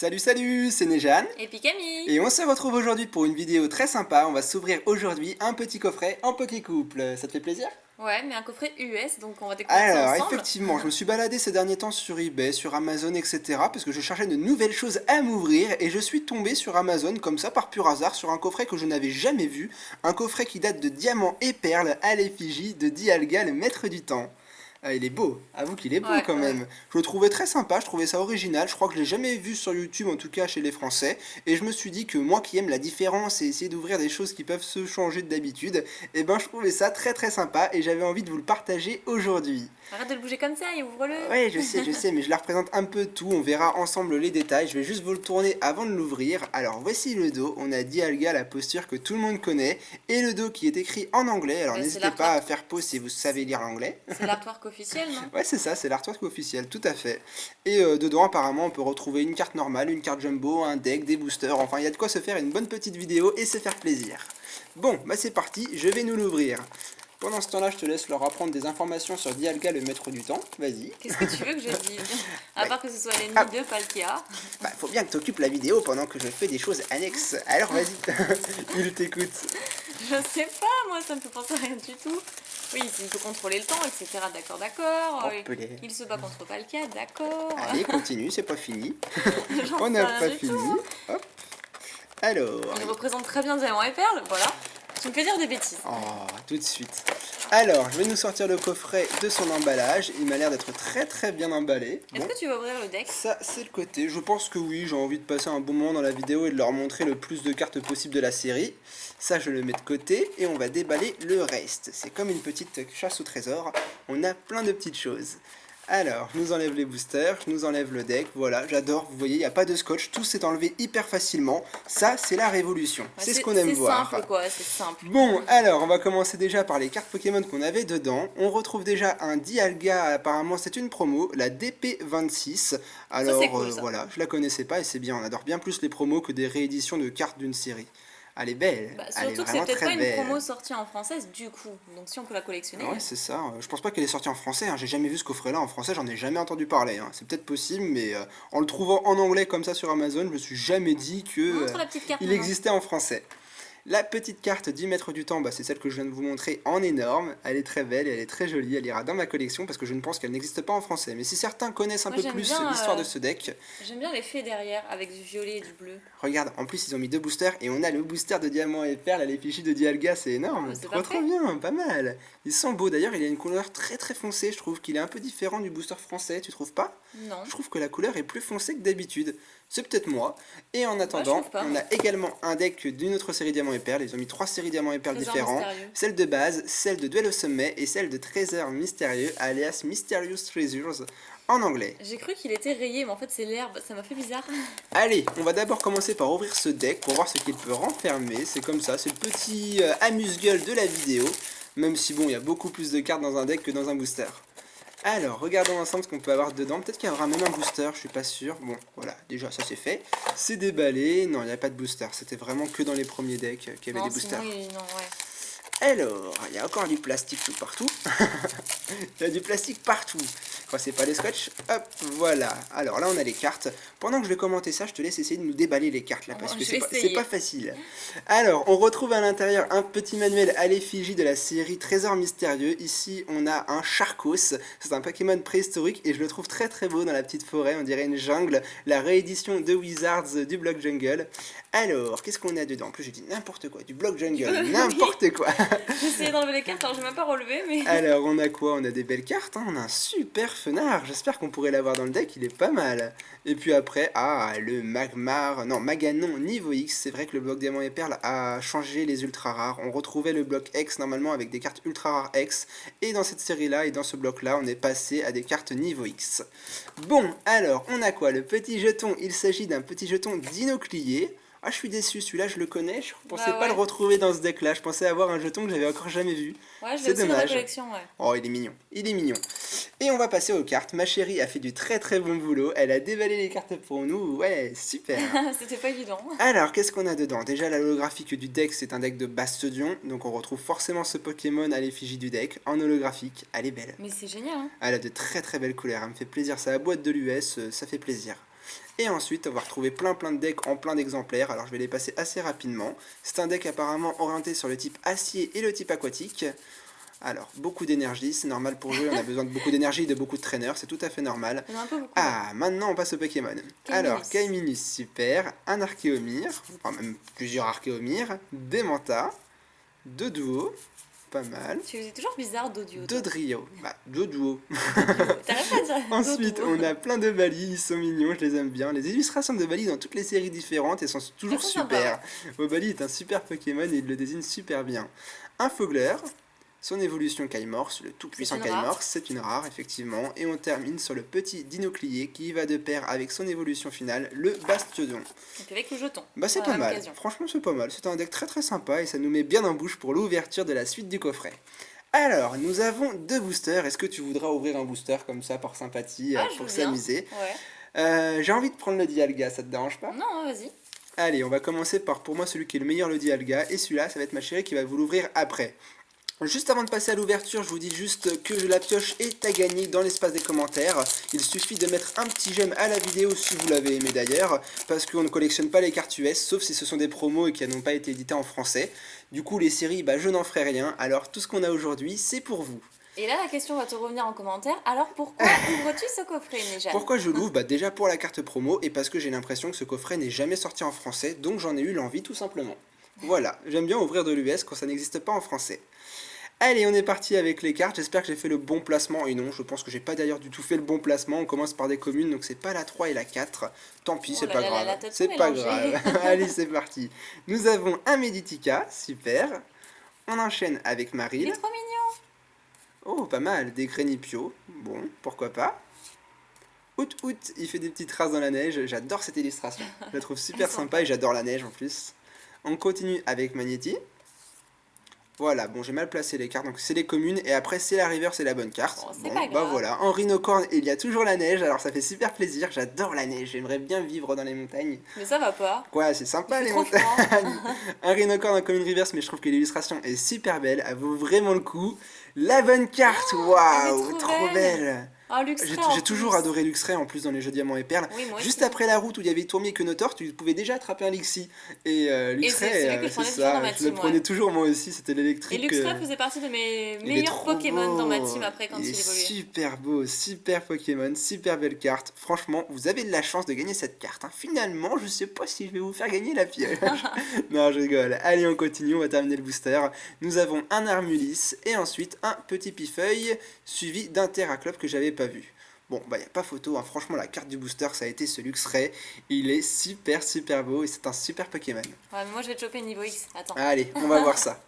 Salut salut, c'est Nejane Et puis Camille. et on se retrouve aujourd'hui pour une vidéo très sympa. On va s'ouvrir aujourd'hui un petit coffret en Pokécouple. Ça te fait plaisir? Ouais, mais un coffret US, donc on va découvrir ça Alors ensemble. effectivement, je me suis baladé ces derniers temps sur eBay, sur Amazon, etc. parce que je cherchais de nouvelles choses à m'ouvrir et je suis tombé sur Amazon comme ça par pur hasard sur un coffret que je n'avais jamais vu. Un coffret qui date de Diamants et Perles à l'effigie de Dialga, le maître du temps. Ah, il est beau, avoue qu'il est beau Ouais, quand ouais. même. Je le trouvais très sympa, je trouvais ça original, je crois que je l'ai jamais vu sur YouTube, en tout cas chez les Français, et je me suis dit que moi qui aime la différence et essayer d'ouvrir des choses qui peuvent se changer d'habitude, et ben je trouvais ça très très sympa et j'avais envie de vous le partager aujourd'hui. Arrête de le bouger comme ça et ouvre-le. Ouais, je sais, mais je la représente un peu tout, on verra ensemble les détails, je vais juste vous le tourner avant de l'ouvrir. Alors voici le dos, on a Dialga, la posture que tout le monde connaît, et le dos qui est écrit en anglais, alors Bah, c'est n'hésitez pas à l'artwork. faire pause si vous savez lire l'anglais. C'est l'artwork officiel, non? Ouais, c'est ça, c'est l'artwork officiel, tout à fait. Et dedans, apparemment, on peut retrouver une carte normale, une carte jumbo, un deck, des boosters, enfin, il y a de quoi se faire une bonne petite vidéo et se faire plaisir. Bon, bah c'est parti, je vais nous l'ouvrir. Pendant ce temps-là, je te laisse leur apprendre des informations sur Dialga, le maître du temps. Vas-y. Qu'est-ce que tu veux que je dise? À Bah, part que ce soit l'ennemi ah, de Palkia. bah, faut bien que t'occupes la vidéo pendant que je fais des choses annexes. Alors vas-y, il t'écoute. Je sais pas, moi, ça me fait penser à rien du tout. Oui, il peut contrôler le temps, etc. D'accord, d'accord. Hop là. Il se bat contre Palkia, d'accord. Allez, continue, c'est pas fini. J'en On sais n'a rien pas du tout. fini. Hop. Alors, Il représente très bien Diamant et Perle, voilà. Tu me fais dire des bêtises. oh, tout de suite. Alors, je vais nous sortir le coffret de son emballage. Il m'a l'air d'être très très bien emballé. Est-ce Bon, que tu vas ouvrir le deck? ça c'est le côté. Je pense que oui, j'ai envie de passer un bon moment dans la vidéo et de leur montrer le plus de cartes possible de la série. Ça, je le mets de côté et on va déballer le reste. C'est comme une petite chasse au trésor. On a plein de petites choses. Alors, je nous enlève les boosters, je nous enlève le deck, voilà, j'adore, vous voyez, il n'y a pas de scotch, tout s'est enlevé hyper facilement, ça c'est la révolution, Ouais, c'est ce qu'on aime voir. C'est simple, quoi, c'est simple. Bon, alors, on va commencer déjà par les cartes Pokémon qu'on avait dedans. On retrouve déjà un Dialga, apparemment c'est une promo, la DP26. Alors, c'est cool, ça. voilà, je la connaissais pas et c'est bien, on adore bien plus les promos que des rééditions de cartes d'une série. Elle est belle, Bah, elle est surtout que c'est vraiment peut-être très pas une belle. promo sortie en française du coup. Donc si on peut la collectionner. Ouais, c'est ça. Je pense pas qu'elle est sortie en français, hein. J'ai jamais vu ce coffret-là en français, j'en ai jamais entendu parler, hein. C'est peut-être possible, mais en le trouvant en anglais comme ça sur Amazon, je me suis jamais dit que Montre la petite carte il maintenant. existait en français. La petite carte 10 mètres du temps, bah, c'est celle que je viens de vous montrer en énorme. Elle est très belle, elle est très jolie, elle ira dans ma collection parce que je ne pense qu'elle n'existe pas en français. Mais si certains connaissent un Moi peu j'aime plus bien, l'histoire de ce deck, j'aime bien l'effet derrière avec du violet et du bleu. regarde, en plus ils ont mis deux boosters et on a le booster de Diamant et Perle à l'effigie de Dialga, c'est énorme, Ah, c'est trop parfait. bien, pas mal. Ils sont beaux d'ailleurs, il a une couleur très très foncée, je trouve qu'il est un peu différent du booster français, tu trouves pas? Non. Je trouve que la couleur est plus foncée que d'habitude. C'est peut-être moi. Et en je attendant, trouve pas, on moi. a également un deck d'une autre série Diamants et Perles. Ils ont mis 3 séries Diamants et Perles Trésor différents. mystérieux. Celle de base, celle de Duel au sommet et celle de Trésor mystérieux, alias Mysterious Treasures en anglais. J'ai cru qu'il était rayé, mais en fait c'est l'herbe, ça m'a fait bizarre. Allez, on va d'abord commencer par ouvrir ce deck pour voir ce qu'il peut renfermer. C'est comme ça, c'est le petit amuse-gueule de la vidéo. Même si bon, il y a beaucoup plus de cartes dans un deck que dans un booster. Alors, regardons ensemble ce qu'on peut avoir dedans. Peut-être qu'il y aura même un booster, je suis pas sûr. Bon, voilà, déjà ça c'est fait. C'est déballé. Non, il n'y a pas de booster. C'était vraiment que dans les premiers decks qu'il y avait Non, des boosters. sinon, non, ouais. Alors, il y a encore du plastique tout partout. Il y a du plastique partout. Quand c'est pas les scotch, hop, voilà. Alors là, on a les cartes. Pendant que je vais commenter ça, je te laisse essayer de nous déballer les cartes là, parce que Je vais c'est essayer. pas facile. Alors, on retrouve à l'intérieur un petit manuel à l'effigie de la série Trésor mystérieux. Ici, on a un Charcos. C'est un Pokémon préhistorique et je le trouve très très beau dans la petite forêt. On dirait une jungle. La réédition de Wizards du Block Jungle. Alors, qu'est-ce qu'on a dedans? En plus, j'ai dit n'importe quoi. Du Block Jungle, n'importe quoi. J'ai essayé d'enlever les cartes, alors j'ai même pas relevé, mais. Alors, on a quoi? On a des belles cartes, hein. On a un super fenard. J'espère qu'on pourrait l'avoir dans le deck, il est pas mal. Et puis après, le Maganon niveau X. C'est vrai que le bloc Diamant et Perle a changé les ultra rares. On retrouvait le bloc X normalement avec des cartes ultra rares X. Et dans cette série-là et dans ce bloc-là, on est passé à des cartes niveau X. Bon, alors, on a quoi? Le petit jeton, il s'agit d'un petit jeton d'inoclier. Ah, je suis déçu, celui-là je le connais, je pensais Bah pas le ouais. retrouver dans ce deck là, je pensais avoir un jeton que j'avais encore jamais vu. Ouais, je C'est l'ai aussi dans ma dommage. collection, ouais. Oh, il est mignon, il est mignon. Et on va passer aux cartes. Ma chérie a fait du très très bon boulot, elle a déballé les cartes pour nous, ouais, super. C'était pas évident. Alors, qu'est-ce qu'on a dedans? Déjà, la holographique du deck, c'est un deck de Bastiodion, donc on retrouve forcément ce Pokémon à l'effigie du deck, en holographique, elle est belle. Mais c'est génial, hein. Elle a de très très belles couleurs, elle me fait plaisir, ça la boîte de l'US, ça fait plaisir. Et ensuite, on va retrouver plein de decks en plein d'exemplaires. Alors je vais les passer assez rapidement. C'est un deck apparemment orienté sur le type acier et le type aquatique. Alors, beaucoup d'énergie, c'est normal pour jouer, on a besoin de beaucoup d'énergie et de beaucoup de traîneurs, c'est tout à fait normal. On a un peu beaucoup. Ah, maintenant on passe au Pokémon. Alors, Kaiminus, super, un Archéomir, enfin même plusieurs Archéomir, des Manta, deux Duos, pas mal. Tu faisais toujours bizarre Doduo. Dodrio, bah deux Duos. T'arrêtes pas de dire Ensuite, Doduo. on a plein de Bali, ils sont mignons, je les aime bien. Les illustrations de Bali dans toutes les séries différentes, elles sont toujours Elles sont super. Bali est un super Pokémon et il le désigne super bien. Un Fogler. Son évolution Kaimorse, le tout-puissant Kaimorse, c'est une rare, effectivement. Et on termine sur le petit Dinoclier qui va de pair avec son évolution finale, le Bastiodon. Et puis avec le jeton. Bah c'est pas mal, franchement c'est pas mal. C'est un deck très sympa et ça nous met bien en bouche pour l'ouverture de la suite du coffret. Alors, nous avons deux boosters. Est-ce que tu voudras ouvrir un booster comme ça par sympathie, pour s'amuser? Ouais. J'ai envie de prendre le Dialga, ça te dérange pas? Non, vas-y. Allez, on va commencer par, pour moi, celui qui est le meilleur, le Dialga. Et celui-là, ça va être ma chérie qui va vous l'ouvrir après. Juste avant de passer à l'ouverture, je vous dis juste que la pioche est à gagner dans l'espace des commentaires. Il suffit de mettre un petit j'aime à la vidéo si vous l'avez aimé d'ailleurs, parce qu'on ne collectionne pas les cartes US, sauf si ce sont des promos et qui n'ont pas été éditées en français. Du coup, les séries, bah, je n'en ferai rien, alors tout ce qu'on a aujourd'hui, c'est pour vous. Et là, la question va te revenir en commentaire. Alors pourquoi ouvres-tu ce coffret, Nejane? Pourquoi je l'ouvre? Bah déjà pour la carte promo et parce que j'ai l'impression que ce coffret n'est jamais sorti en français, donc j'en ai eu l'envie tout simplement. Voilà, j'aime bien ouvrir de l'US quand ça n'existe pas en français. Allez, on est parti avec les cartes, j'espère que j'ai fait le bon placement, et non, je pense que j'ai pas d'ailleurs du tout fait le bon placement, on commence par des communes, donc c'est pas la 3 et la 4, tant pis, c'est pas grave, c'est pas grave, allez c'est parti. Nous avons un Meditica, super, on enchaîne avec Marill. Il est trop mignon. Oh, pas mal, des Grenipio, bon, pourquoi pas. Out, il fait des petites traces dans la neige, j'adore cette illustration, je la trouve super sympa et j'adore la neige en plus. On continue avec Magnéti. Voilà, bon j'ai mal placé les cartes, donc c'est les communes, et après c'est la river, c'est la bonne carte. Bon, c'est pas grave. Bah voilà, en Rhinocorn, il y a toujours la neige, alors ça fait super plaisir, j'adore la neige, j'aimerais bien vivre dans les montagnes. Mais ça va pas. Ouais, c'est sympa les montagnes. Un Rhinocorn en commune reverse, mais je trouve que l'illustration est super belle, elle vaut vraiment le coup. La bonne carte, waouh, trop belle. Oh, j'ai toujours adoré Luxray en plus dans les jeux Diamants et Perles. Oui, juste après la route où il y avait Tourmier et Quenotor, tu pouvais déjà attraper un Lixie. Et Luxray, c'est ça, je le prenais toujours moi aussi, c'était l'électrique. Et Luxray faisait partie de mes meilleurs Pokémon dans ma team après quand il évoluait. Super beau, super Pokémon, super belle carte. Franchement, vous avez de la chance de gagner cette carte. Hein. Finalement, je sais pas si je vais vous faire gagner la pioche. Non, je rigole. Allez, on continue, on va terminer le booster. Nous avons un Armulis et ensuite un petit Pifeuille suivi d'un Terraclope que j'avais pas vu. Bon, bah y a pas photo, hein. Franchement la carte du booster ça a été ce Luxray, il est super beau et c'est un super Pokémon. Ouais mais moi je vais te choper niveau X, attends. Allez, on va voir ça.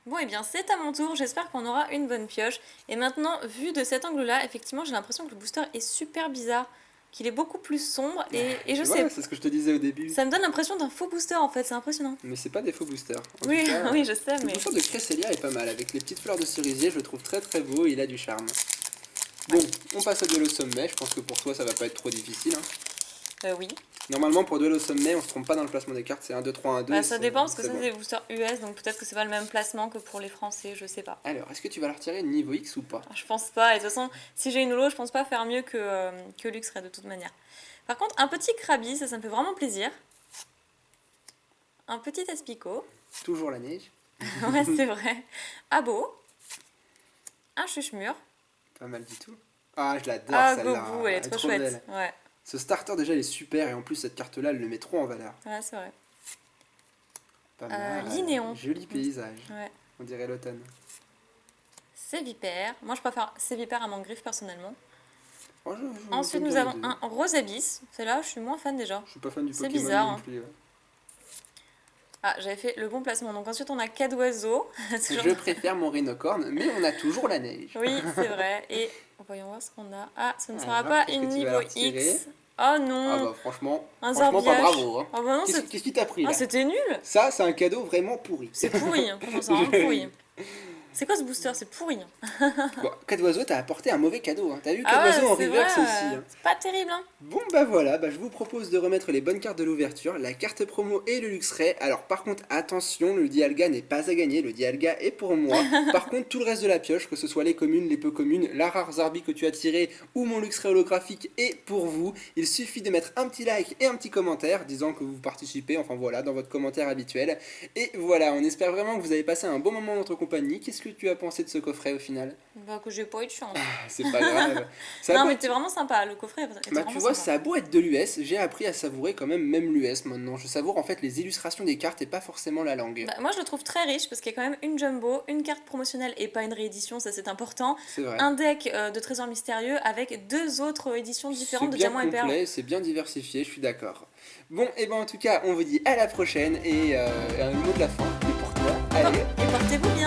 Bon et bien c'est à mon tour, j'espère qu'on aura une bonne pioche. Et maintenant, vu de cet angle là, effectivement j'ai l'impression que le booster est super bizarre, qu'il est beaucoup plus sombre et je sais... C'est ce que je te disais au début. Ça me donne l'impression d'un faux booster en fait, c'est impressionnant. Mais c'est pas des faux boosters. Oui, oui je sais mais... Le booster de Cresselia est pas mal, avec les petites fleurs de cerisier, je le trouve très bon et il a du charme. Bon, on passe à duel au sommet, je pense que pour toi ça va pas être trop difficile. Hein. Oui. Normalement pour duel au sommet, on se trompe pas dans le placement des cartes, c'est 1, 2, 3, 1, 2. Bah, ça dépend parce que ça c'est des boosters US, donc peut-être que c'est pas le même placement que pour les Français, je sais pas. Alors, est-ce que tu vas leur retirer niveau X ou pas? Je pense pas, et de toute façon, si j'ai une holo, je pense pas faire mieux que Luxray de toute manière. Par contre, un petit Krabi, ça me fait vraiment plaisir. Un petit Espico. Toujours la neige. Ouais, c'est vrai. Abo. Un Chuchemur. Pas mal du tout. Ah, je l'adore celle-là. Gobu, elle est trop chouette. Belle. Ouais. Ce starter déjà il est super et en plus cette carte là elle le met trop en valeur. Ouais, c'est vrai. Pas mal. Linéon. Joli paysage. Ouais. On dirait l'automne. Sévipère. Moi je préfère Sévipère à Mangriffe personnellement. Oh, Ensuite nous avons un Rosabis. Celle-là je suis moins fan déjà. Je suis pas fan du Pokémon. C'est bizarre. Non plus, ouais. Ah, j'avais fait le bon placement. Donc ensuite on a Cadoiseau. Je préfère mon Rhinocorn, mais on a toujours la neige. Oui, c'est vrai. Et voyons voir ce qu'on a. Ah, ce ne sera pas une niveau X. Oh non. Ah bah franchement pas Zorbiage. bravo. Hein. Oh bah non, Qu'est-ce qui t'a pris là? Ah, c'était nul. Ça, c'est un cadeau vraiment pourri. C'est pourri, hein. Franchement, c'est vraiment pourri. C'est quoi ce booster? C'est pourri, hein. Bon, 4 oiseaux, t'as apporté un mauvais cadeau, hein. T'as vu 4 Ah oiseaux ouais, en c'est vrai, reverse aussi, hein. c'est pas terrible, hein. Bon bah voilà, bah je vous propose de remettre les bonnes cartes de l'ouverture, la carte promo et le Luxray. Alors par contre attention, le Dialga n'est pas à gagner, le Dialga est pour moi. Par contre tout le reste de la pioche, que ce soit les communes, les peu communes, la rare Zarbi que tu as tiré ou mon Luxray holographique est pour vous. Il suffit de mettre un petit like et un petit commentaire disant que vous participez, enfin voilà, dans votre commentaire habituel. Et voilà, on espère vraiment que vous avez passé un bon moment en notre compagnie. Qu'est-ce que tu as pensé de ce coffret au final? Bah, que j'ai pas eu de chance. C'est pas grave. Ça a Non, beau mais être- t'es vraiment sympa, le coffret était Bah vraiment tu vois, sympa. ça a beau être de l'US, j'ai appris à savourer quand même l'US maintenant. Je savoure en fait les illustrations des cartes et pas forcément la langue. Bah, moi, je le trouve très riche parce qu'il y a quand même une jumbo, une carte promotionnelle et pas une réédition, ça c'est important. C'est vrai. Un deck de trésors mystérieux avec 2 autres éditions C'est différentes de bien diamants et perles. complet, c'est bien diversifié, je suis d'accord. Bon, et ben en tout cas, on vous dit à la prochaine et un mot de la fin, et pour toi, allez, Et portez-vous bien.